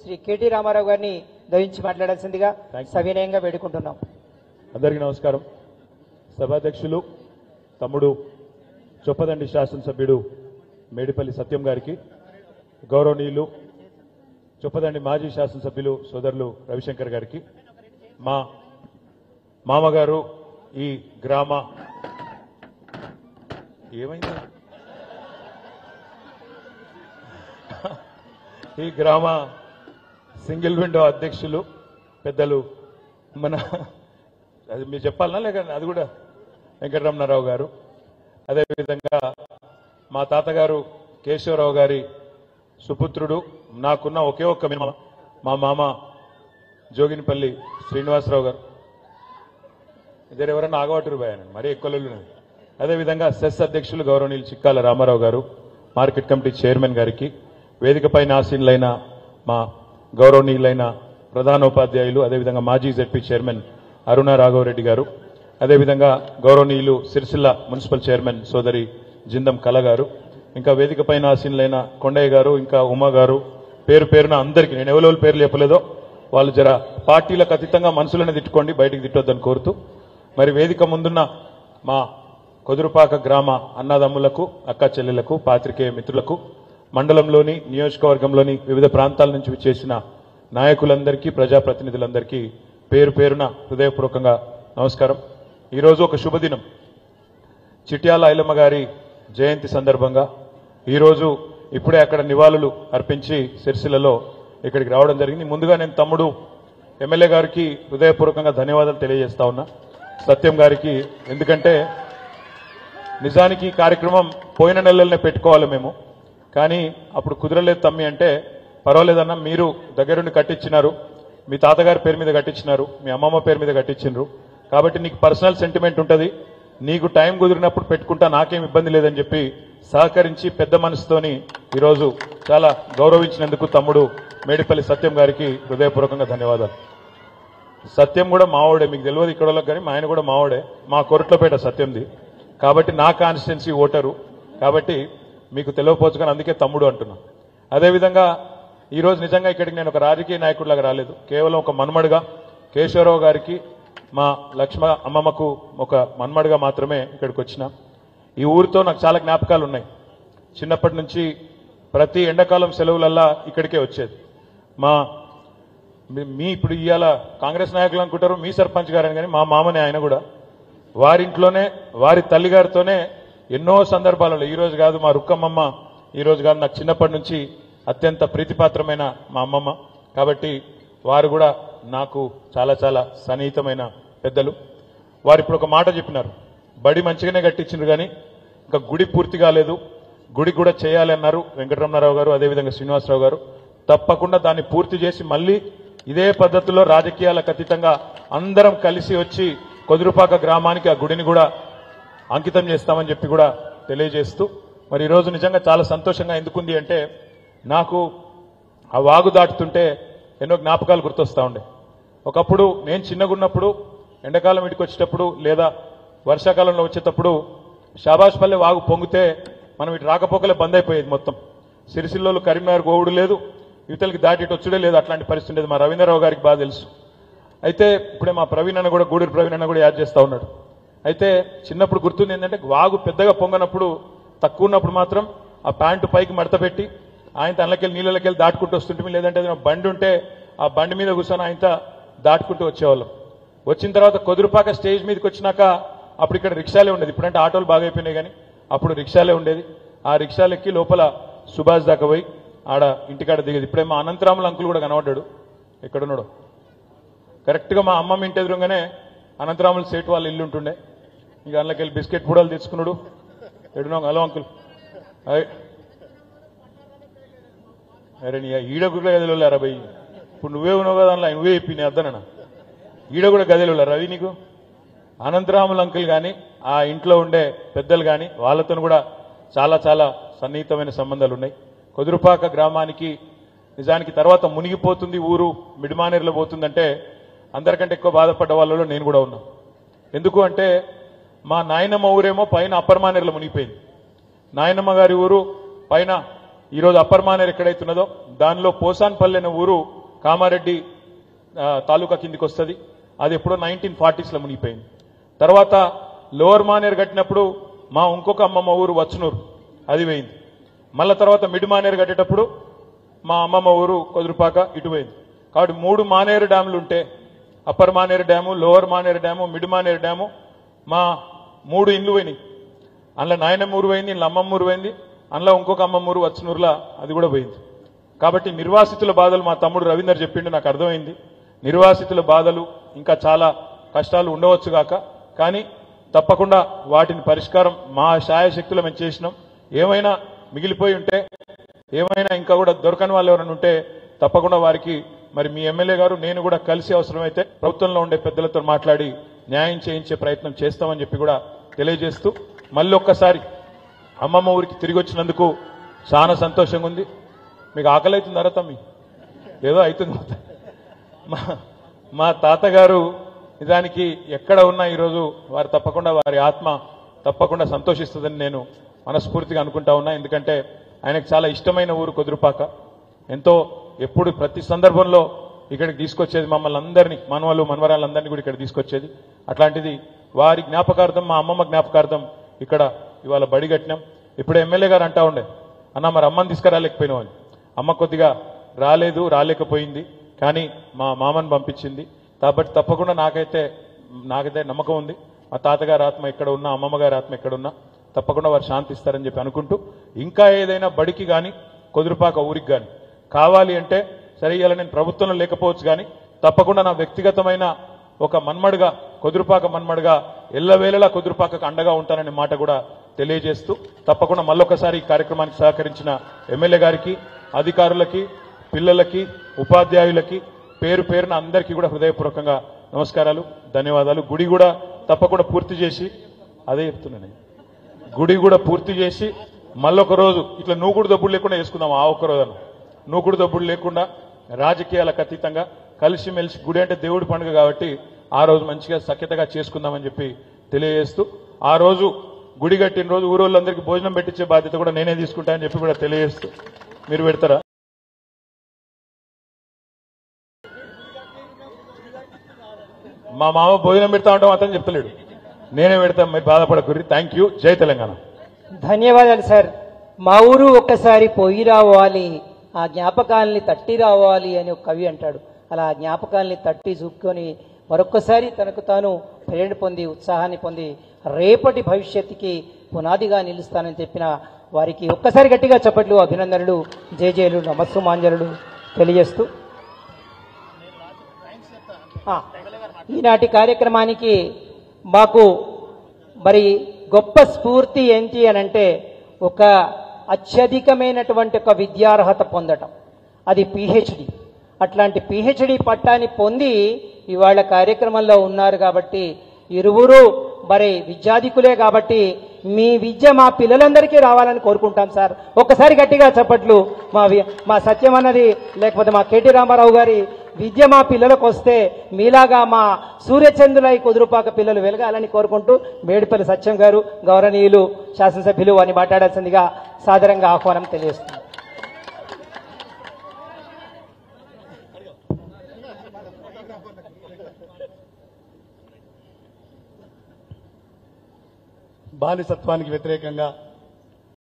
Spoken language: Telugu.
శ్రీ కేటీ రామారావు గారిని దయించి మాట్లాడాల్సిందిగా సవినయంగా వేడుకుంటున్నాం. అందరికీ నమస్కారం. సభాధ్యక్షులు తమ్ముడు చొప్పదండి శాసనసభ్యుడు మేడిపల్లి సత్యం గారికి, గౌరవనీయులు చొప్పదండి మాజీ శాసనసభ్యులు సోదరులు రవిశంకర్ గారికి, మా మామగారు ఈ గ్రామ ఏమైంది ఈ గ్రామ సింగిల్ విండో అధ్యక్షులు పెద్దలు మన అది మీరు చెప్పాలనా లేక అది కూడా వెంకటరమణారావు గారు, అదేవిధంగా మా తాతగారు కేశవరావు గారి సుపుత్రుడు, నాకున్న ఒకే ఒక్క మా మామ జోగినిపల్లి శ్రీనివాసరావు గారు, ఇద్దరు ఎవరన్నా ఆగవట్టురు పోయాను మరీ ఎక్కువ. అదేవిధంగా సెస్ అధ్యక్షులు గౌరవనీయులు చిక్కాల రామారావు గారు, మార్కెట్ కమిటీ చైర్మన్ గారికి, వేదికపైన ఆసీనులైన మా గౌరవనీయులైన ప్రధానోపాధ్యాయులు, అదేవిధంగా మాజీ జెడ్పీ చైర్మన్ అరుణ రాఘవరెడ్డి గారు, అదేవిధంగా గౌరవనీయులు సిరిసిల్ల మున్సిపల్ చైర్మన్ సోదరి జిందం కళ గారు, ఇంకా వేదికపైన ఆసీనులైన కొండయ్య గారు, ఇంకా ఉమా గారు, పేరు పేరున అందరికీ నేను ఎవరెవరి పేర్లు చెప్పలేదో వాళ్ళు జర పార్టీలకు అతీతంగా మనసులను తిట్టుకోండి, బయటికి తిట్టొద్దని కోరుతూ, మరి వేదిక ముందున్న మా కొదురుపాక గ్రామ అన్నదమ్ములకు, అక్క చెల్లెలకు, పాత్రికేయ మిత్రులకు, మండలంలోని నియోజకవర్గంలోని వివిధ ప్రాంతాల నుంచి విచ్చేసిన నాయకులందరికీ, ప్రజాప్రతినిధులందరికీ పేరు పేరున హృదయపూర్వకంగా నమస్కారం. ఈరోజు ఒక శుభదినం. చిట్యాల ఐలమ్మ గారి జయంతి సందర్భంగా ఈరోజు ఇప్పుడే అక్కడ నివాళులు అర్పించి సిరిసిల్లలో ఇక్కడికి రావడం జరిగింది. ముందుగా నేను తమ్ముడు ఎమ్మెల్యే గారికి హృదయపూర్వకంగా ధన్యవాదాలు తెలియజేస్తా ఉన్నా, సత్యం గారికి. ఎందుకంటే నిజానికి ఈ కార్యక్రమం పోయిన నెలలనే పెట్టుకోవాలి మేము, కానీ అప్పుడు కుదరలేదు తమ్మి అంటే, పర్వాలేదన్నా మీరు దగ్గరుండి కట్టించినారు, మీ తాతగారి పేరు మీద కట్టించినారు, మీ అమ్మమ్మ పేరు మీద కట్టించినారు, కాబట్టి నీకు పర్సనల్ సెంటిమెంట్ ఉంటుంది, నీకు టైం కుదిరినప్పుడు పెట్టుకుంటా, నాకేం ఇబ్బంది లేదని చెప్పి సహకరించి పెద్ద మనసుతోని ఈరోజు చాలా గౌరవించినందుకు తమ్ముడు మేడిపల్లి సత్యం గారికి హృదయపూర్వకంగా ధన్యవాదాలు. సత్యం కూడా మావోడే, మీకు తెలియదు ఇక్కడ వాళ్ళకి, కానీ మా ఆయన కూడా మావోడే, మా కొరట్లపేట సత్యంది, కాబట్టి నా కాన్స్టిట్యున్సీ ఓటరు, కాబట్టి మీకు తెలియకపోవచ్చు, కానీ అందుకే తమ్ముడు అంటున్నా. అదేవిధంగా ఈరోజు నిజంగా ఇక్కడికి నేను ఒక రాజకీయ నాయకుడిలాగా రాలేదు, కేవలం ఒక మన్మడుగా కేశవరావు గారికి, మా లక్ష్మ అమ్మమ్మకు ఒక మన్మడుగా మాత్రమే ఇక్కడికి వచ్చిన. ఈ ఊరితో నాకు చాలా జ్ఞాపకాలు ఉన్నాయి. చిన్నప్పటి నుంచి ప్రతి ఎండాకాలం సెలవులల్లా ఇక్కడికే వచ్చేది. మీ ఇప్పుడు ఇవాళ కాంగ్రెస్ నాయకులు అనుకుంటారు మీ సర్పంచ్ గారని, కానీ మా మామనే ఆయన కూడా, వారింట్లోనే వారి తల్లిగారితోనే ఎన్నో సందర్భాలలో, ఈ రోజు కాదు మా రుక్కమ్మమ్మ, ఈ రోజు కాదు నాకు చిన్నప్పటి నుంచి అత్యంత ప్రీతిపాత్రమైన మా అమ్మమ్మ, కాబట్టి వారు కూడా నాకు చాలా చాలా సన్నిహితమైన పెద్దలు. వారు ఇప్పుడు ఒక మాట చెప్పినారు, బడి మంచిగానే కట్టించారు కానీ ఇంకా గుడి పూర్తి కాలేదు, గుడి కూడా చేయాలి అన్నారు వెంకటరమణారావు గారు, అదేవిధంగా శ్రీనివాసరావు గారు. తప్పకుండా దాన్ని పూర్తి చేసి మళ్ళీ ఇదే పద్ధతిలో రాజకీయాలకు అతీతంగా అందరం కలిసి వచ్చి కొదురుపాక గ్రామానికి ఆ గుడిని కూడా అంకితం చేస్తామని చెప్పి కూడా తెలియజేస్తూ, మరి ఈరోజు నిజంగా చాలా సంతోషంగా ఎందుకుంది అంటే, నాకు ఆ వాగు దాటుతుంటే ఎన్నో జ్ఞాపకాలు గుర్తొస్తా ఉండే. ఒకప్పుడు నేను చిన్నగున్నప్పుడు ఎండాకాలం ఇంటికి వచ్చేటప్పుడు లేదా వర్షాకాలంలో వచ్చేటప్పుడు షాబాష్పల్లె వాగు పొంగితే మనం ఇటు రాకపోకలే బంద్ అయిపోయేది మొత్తం. సిరిసిల్లోలు కరీంనగర్ గోవుడు లేదు, యువతలకి దాటి ఇటు వచ్చుడే లేదు, అట్లాంటి పరిస్థితి ఉండేది. మా రవీంద్రరావు గారికి బాగా తెలుసు. అయితే ఇప్పుడే మా ప్రవీణ్ అన్న కూడా, గూడూరు ప్రవీణ్ అన్న కూడా యాడ్ చేస్తా ఉన్నాడు. అయితే చిన్నప్పుడు గుర్తుంది ఏంటంటే, వాగు పెద్దగా పొంగనప్పుడు, తక్కువ ఉన్నప్పుడు మాత్రం ఆ ప్యాంటు పైకి మడత పెట్టి ఆయన తనకెళ్ళి నీళ్ళకెళ్ళి దాటుకుంటూ వస్తుంటే, లేదంటే ఏదైనా బండి ఉంటే ఆ బండి మీద కూర్చొని ఆయన దాటుకుంటూ వచ్చేవాళ్ళం. వచ్చిన తర్వాత కొదురుపాక స్టేజ్ మీదకి వచ్చినాక అప్పుడు ఇక్కడ రిక్షాలే ఉండేది, ఇప్పుడంటే ఆటోలు బాగా అయిపోయినాయి, కానీ అప్పుడు రిక్షాలే ఉండేది. ఆ రిక్షాలెక్కి లోపల సుభాష్ దాకా పోయి ఆడ ఇంటికాడ దిగేది. ఇప్పుడే మా అనంతరాముల అంకుల్ కూడా కనబడ్డాడు, ఎక్కడున్నాడు, కరెక్ట్గా మా అమ్మమ్మ ఇంటి ఎదురుగానే అనంతరాముల సేటు వాళ్ళ ఇల్లు ఉంటుండే. ఇంకా అందులోకి బిస్కెట్ పూడలు తెచ్చుకున్నాడు. ఎడునో హలో అంకుల్, అరే నీ ఈడ కూడా గదిలో రవి, ఇప్పుడు నువ్వే ఉన్నావు కదా అందులో, నువ్వే చెప్పి నీ అద్దనన్నా, ఈడ కూడా గదిలో రవి నీకు. అనంతరాముల అంకుల్ కానీ ఆ ఇంట్లో ఉండే పెద్దలు కానీ వాళ్ళతో కూడా చాలా చాలా సన్నిహితమైన సంబంధాలు ఉన్నాయి. కొదురుపాక గ్రామానికి నిజానికి తర్వాత మునిగిపోతుంది ఊరు, మిడిమానేరులో పోతుందంటే అందరికంటే ఎక్కువ బాధపడ్డ వాళ్ళలో నేను కూడా ఉన్నా. ఎందుకు అంటే, మా నాయనమ్మ ఊరేమో పైన అప్పర్ మానేరులో మునిగిపోయింది. నాయనమ్మ గారి ఊరు పైన ఈరోజు అప్పర్ మానేరు ఎక్కడైతున్నదో దానిలో పోసాన్పల్లి అనే ఊరు కామారెడ్డి తాలూకా కిందికి వస్తుంది. అది ఎప్పుడో 1940s మునిగిపోయింది. తర్వాత లోవర్ మానేరు కట్టినప్పుడు మా ఇంకొక అమ్మమ్మ ఊరు వచ్చనూరు, అది పోయింది. మళ్ళా తర్వాత మిడ్ మానేరు కట్టేటప్పుడు మా అమ్మమ్మ ఊరు కొదురుపాక ఇటు పోయింది. కాబట్టి 3 మానేరు డ్యాములు ఉంటే, upper Maneru dam, lower Maneru dam, mid Maneru dam, మా 3 ఇండ్లు పోయినాయి. అందులో నాయనమ్మ ఊరు పోయింది, ఇంట్లో అమ్మమ్మ ఊరు పోయింది, అందులో ఇంకొక అమ్మమ్మ ఊరు వచ్చనూరులా అది కూడా పోయింది. కాబట్టి నిర్వాసితుల బాధలు మా తమ్ముడు రవీందర్ చెప్పిండు, నాకు అర్థమైంది. నిర్వాసితుల బాధలు ఇంకా చాలా కష్టాలు ఉండవచ్చు గాక, కానీ తప్పకుండా వాటిని పరిష్కారం మా శాయశక్తులు మేము చేసినాం. ఏమైనా మిగిలిపోయి ఉంటే, ఏమైనా ఇంకా కూడా దొరకని వాళ్ళు ఎవరైనా ఉంటే తప్పకుండా వారికి మరి మీ ఎమ్మెల్యే గారు నేను కూడా కలిసి అవసరమైతే ప్రభుత్వంలో ఉండే పెద్దలతో మాట్లాడి న్యాయం చేయించే ప్రయత్నం చేస్తామని చెప్పి కూడా తెలియజేస్తూ, మళ్ళీ ఒక్కసారి అమ్మమ్మ ఊరికి తిరిగి వచ్చినందుకు చాలా సంతోషంగా ఉంది. మీకు ఆకలి అవుతుందా తమ్మి? ఏదో అవుతుంది. మా తాతగారు నిజానికి ఎక్కడ ఉన్నా ఈరోజు వారు తప్పకుండా వారి ఆత్మ తప్పకుండా సంతోషిస్తుందని నేను మనస్ఫూర్తిగా అనుకుంటా ఉన్నా. ఎందుకంటే ఆయనకు చాలా ఇష్టమైన ఊరు కొదురుపాక. ఎంతో ఎప్పుడు ప్రతి సందర్భంలో ఇక్కడికి తీసుకొచ్చేది మమ్మల్ని అందరినీ, మనవలు మనవరాళ్ళందరినీ కూడా ఇక్కడ తీసుకొచ్చేది. అట్లాంటిది వారి జ్ఞాపకార్థం, మా అమ్మమ్మ జ్ఞాపకార్థం ఇక్కడ ఇవాళ బడి కట్టినాం. ఇప్పుడు ఎమ్మెల్యే గారు అంటా ఉండే, అన్న మరి అమ్మని తీసుకురాలేకపోయినావు అని. అమ్మ కొద్దిగా రాలేకపోయింది, కానీ మా మామని పంపించింది. కాబట్టి తప్పకుండా నాకైతే నమ్మకం ఉంది. మా తాతగారి ఆత్మ ఎక్కడ ఉన్నా, అమ్మమ్మ గారి ఆత్మ ఎక్కడున్నా తప్పకుండా వారు శాంతిస్తారని చెప్పి అనుకుంటూ, ఇంకా ఏదైనా బడికి కానీ కొదురుపాక ఊరికి కానీ కావాలి అంటే, సరే ఇలా నేను ప్రభుత్వంలో లేకపోవచ్చు కానీ తప్పకుండా నా వ్యక్తిగతమైన ఒక మన్మడుగా, కొదురుపాక మన్మడుగా ఎల్లవేళలా కొదురుపాకకు అండగా ఉంటాననే మాట కూడా తెలియజేస్తూ, తప్పకుండా మళ్ళొకసారి ఈ కార్యక్రమానికి సహకరించిన ఎమ్మెల్యే గారికి, అధికారులకి, పిల్లలకి, ఉపాధ్యాయులకి పేరు పేరున అందరికీ కూడా హృదయపూర్వకంగా నమస్కారాలు, ధన్యవాదాలు. గుడి కూడా తప్పకుండా పూర్తి చేసి, అదే చెప్తున్నాను, గుడి కూడా పూర్తి చేసి మళ్ళొక రోజు ఇట్లా నూకుడు దబ్బుడు లేకుండా వేసుకుందాం. ఆ ఒక్క రోజు నూకుడు దబ్బుడు లేకుండా రాజకీయాలకు అతీతంగా కలిసిమెలిసి, గుడి అంటే దేవుడి పండుగ కాబట్టి ఆ రోజు మంచిగా సఖ్యతగా చేసుకుందామని చెప్పి తెలియజేస్తూ, ఆ రోజు గుడి కట్టిన రోజు ఊరోళ్ళందరికీ భోజనం పెట్టించే బాధ్యత కూడా నేనే తీసుకుంటానని చెప్పి కూడా తెలియజేస్తూ, మీరు పెడతారా? మా మామ భోజనం పెడతా ఉంటాం అతను చెప్తలేడు, నేనే పెడతాం, మీరు బాధపడకూరి. Thank you. జై తెలంగాణ. ధన్యవాదాలు సార్. మా ఊరు ఒక్కసారి పోయి రావాలి, ఆ జ్ఞాపకాల్ని తట్టి రావాలి అని ఒక కవి అంటాడు. అలా ఆ జ్ఞాపకాల్ని తట్టి చూసుకొని మరొక్కసారి తనకు తాను ప్రేరణ పొంది, ఉత్సాహాన్ని పొంది రేపటి భవిష్యత్తుకి పునాదిగా నిలుస్తానని చెప్పిన వారికి ఒక్కసారి గట్టిగా చప్పట్లు, అభినందనలు, జేజేలు, నమస్సుమాంజలు తెలియజేస్తూ ఈనాటి కార్యక్రమానికి మాకు మరి గొప్ప స్ఫూర్తి ఏంటి అనంటే, ఒక అత్యధికమైనటువంటి ఒక విద్యార్హత పొందటం, అది పిహెచ్డి. అట్లాంటి పిహెచ్డి పట్టాన్ని పొంది ఇవాళ కార్యక్రమంలో ఉన్నారు. కాబట్టి ఇరువురు మరి విద్యాధికులే కాబట్టి మీ విద్య మా పిల్లలందరికీ రావాలని కోరుకుంటాం సార్. ఒక్కసారి గట్టిగా చప్పట్లు. మా సత్యం అన్నది, లేకపోతే మా కేటీ రామారావు గారి విద్య మా పిల్లలకు వస్తే మీలాగా మా సూర్యచంద్రులై కుదురుపాక పిల్లలు వెలగాలని కోరుకుంటూ మేడిపల్లి సత్యం గారు, గౌరవనీయులు శాసనసభ్యులు అని మాట్లాడాల్సిందిగా సాదరంగా ఆహ్వానం తెలియజేస్తుంది. బానిసత్వానికి వ్యతిరేకంగా